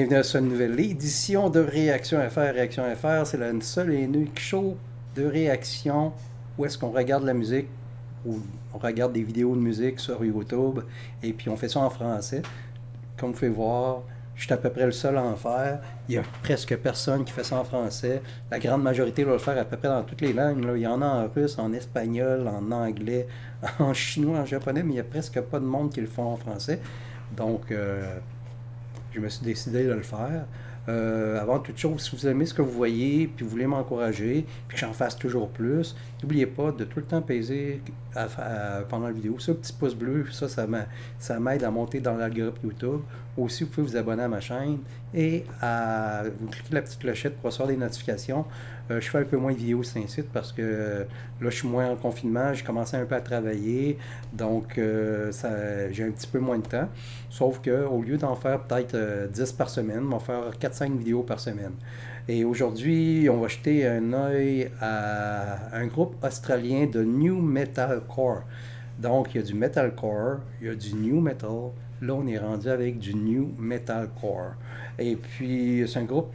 bienvenue à cette nouvelle édition de Réaction FR. Réaction FR, c'est le seul et unique show de réaction où est-ce qu'on regarde la musique, où on regarde des vidéos de musique sur YouTube, et puis on fait ça en français. Comme vous pouvez voir, je suis à peu près le seul à en faire. Il y a presque personne qui fait ça en français. La grande majorité va le faire à peu près dans toutes les langues, là. Il y en a en russe, en espagnol, en anglais, en chinois, en japonais, mais il n'y a presque pas de monde qui le font en français. Donc, je me suis décidé de le faire. Avant toute chose, si vous aimez ce que vous voyez, puis vous voulez m'encourager, puis que j'en fasse toujours plus, n'oubliez pas de tout le temps peser pendant la vidéo. Ce petit pouce bleu, ça m'aide à monter dans l'algorithme YouTube. Aussi, vous pouvez vous abonner à ma chaîne et vous cliquez la petite clochette pour recevoir des notifications. Je fais un peu moins de vidéos sur un site parce que là, je suis moins en confinement, j'ai commencé un peu à travailler, donc j'ai un petit peu moins de temps. Sauf qu'au lieu d'en faire peut-être 10 par semaine, on va faire 4-5 vidéos par semaine. Et aujourd'hui, on va jeter un œil à un groupe australien de New Metalcore. Donc, il y a du Metalcore, il y a du New Metal. Là, on est rendu avec du New Metalcore. Et puis, c'est un groupe,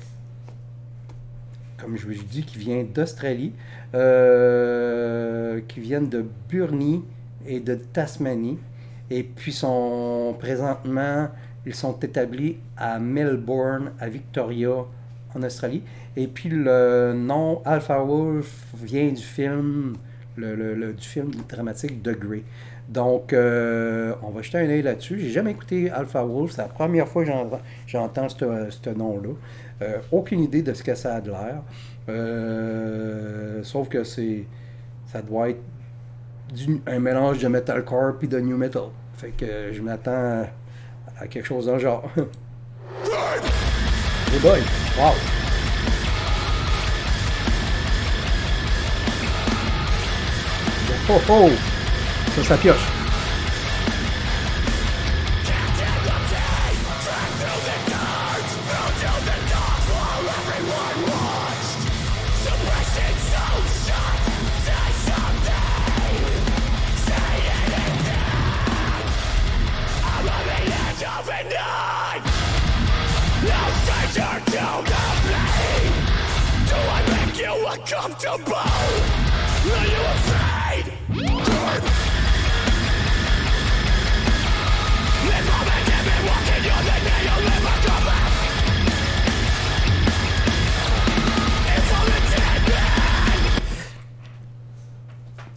comme je vous dis, qui vient d'Australie, qui viennent de Burnie et de Tasmanie. Et puis, présentement, ils sont établis à Melbourne, à Victoria, en Australie. Et puis, le nom Alpha Wolf vient du film, du film dramatique The Grey. Donc, on va jeter un œil là-dessus. J'ai jamais écouté Alpha Wolf. C'est la première fois que j'entends ce nom-là. Aucune idée de ce que ça a de l'air. Sauf que ça doit être un mélange de metalcore puis de new metal. Fait que je m'attends à quelque chose dans le genre. Hey boy! Wow! Oh oh! Ça pioche.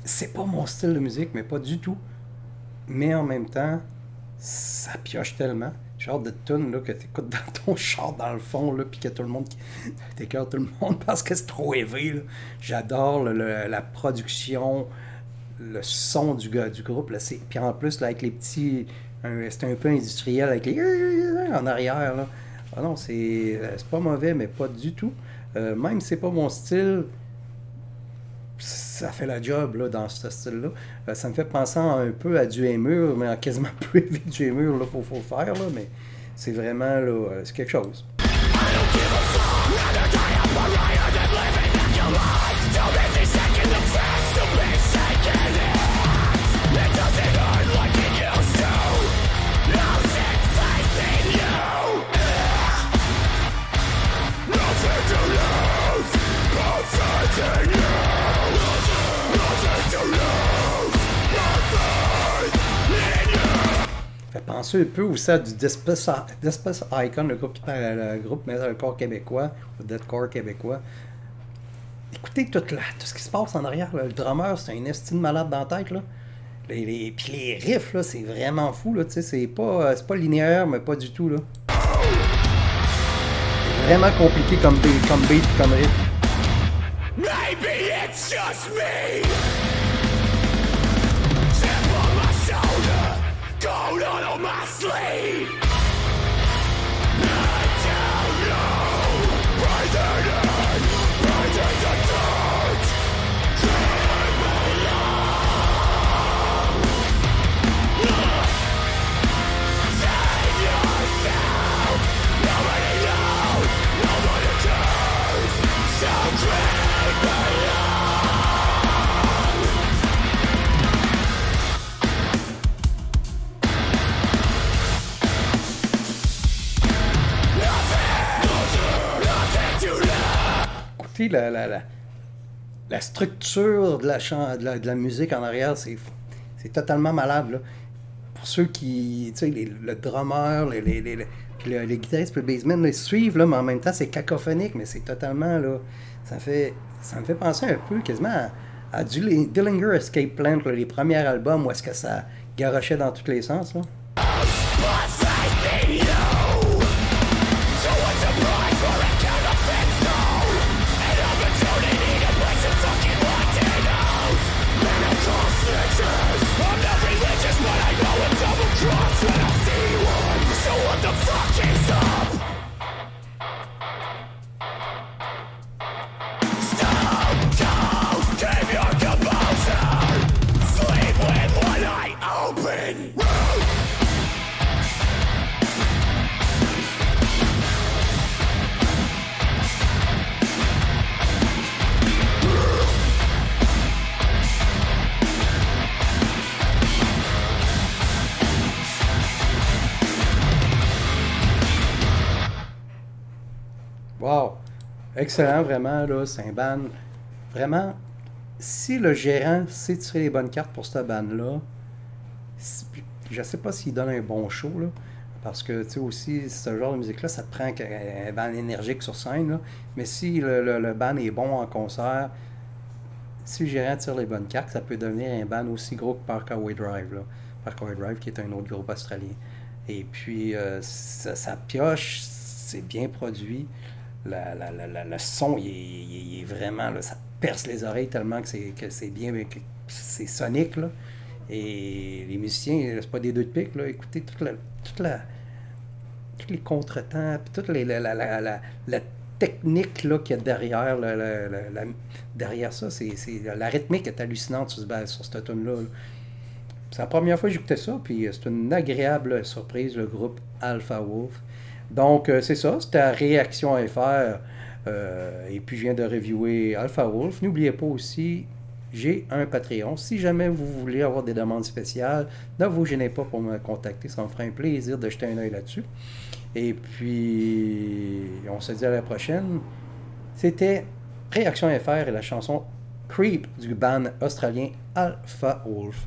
C'est pas mon style de musique, mais pas du tout. Mais en même temps, ça pioche tellement. Genre de tune là, que tu écoutes dans ton char dans le fond, là, puis que tout le monde t'écoeure tout le monde parce que c'est trop élevé. J'adore la production, le son du groupe. Là, puis en plus, là, avec les petits. C'est un peu industriel avec les en arrière. Là. Ah non, c'est pas mauvais, mais pas du tout. Même si c'est pas mon style, ça fait la job là, dans ce style-là. Ça me fait penser un peu à du Hémur, mais quasiment plus élevé que du Hémur, il faut le faire, là, mais c'est vraiment, là, c'est quelque chose. Fait penser un peu aussi à du Despace Icon, le groupe metalcore québécois, ou deathcore québécois. Écoutez tout ce qui se passe en arrière. Là. Le drummer, c'est un estime malade dans la tête. Là. Puis les riffs, là, c'est vraiment fou. Là, c'est pas linéaire, mais pas du tout. Là. C'est vraiment compliqué comme beat, comme riff. Maybe it's just me. Gold on my sleeve. I don't know. Breathing in, breathing the dirt. Dream along. Save yourself. Nobody knows, nobody cares. So dream along. Puis la structure de la musique en arrière, c'est totalement malade, là. Pour ceux qui, tu sais, le drummer, puis les guitaristes, puis le bassman, ils suivent, là, mais en même temps, c'est cacophonique, mais c'est totalement, là, ça me fait penser un peu quasiment à du Dillinger Escape Plan, là, les premiers albums, où est-ce que ça garochait dans tous les sens, là. Wow! Excellent, vraiment, là. C'est un band. Vraiment, si le gérant sait tirer les bonnes cartes pour cette band-là, je sais pas s'il donne un bon show, là. Parce que, tu sais, aussi, ce genre de musique-là, ça te prend un band énergique sur scène, là. Mais si le band est bon en concert, si le gérant tire les bonnes cartes, ça peut devenir un band aussi gros que Parkway Drive, là. Parkway Drive, qui est un autre groupe australien. Et puis, ça pioche, c'est bien produit. Le son, il est vraiment, là, ça perce les oreilles tellement que c'est bien, que c'est sonique, là. Et les musiciens, c'est pas des deux de pique, là. Écoutez toute la, tous les contretemps, puis toute la technique là, qu'il y a derrière, derrière ça, la rythmique est hallucinante sur cette tune-là. Là. C'est la première fois que j'écoutais ça, puis c'est une agréable surprise, le groupe Alpha Wolf. Donc, c'est ça, c'était la réaction à faire. Et puis, je viens de reviewer Alpha Wolf. N'oubliez pas aussi, j'ai un Patreon. Si jamais vous voulez avoir des demandes spéciales, ne vous gênez pas pour me contacter. Ça me ferait un plaisir de jeter un œil là-dessus. Et puis, on se dit à la prochaine. C'était Réaction FR et la chanson Creep du band australien Alpha Wolf.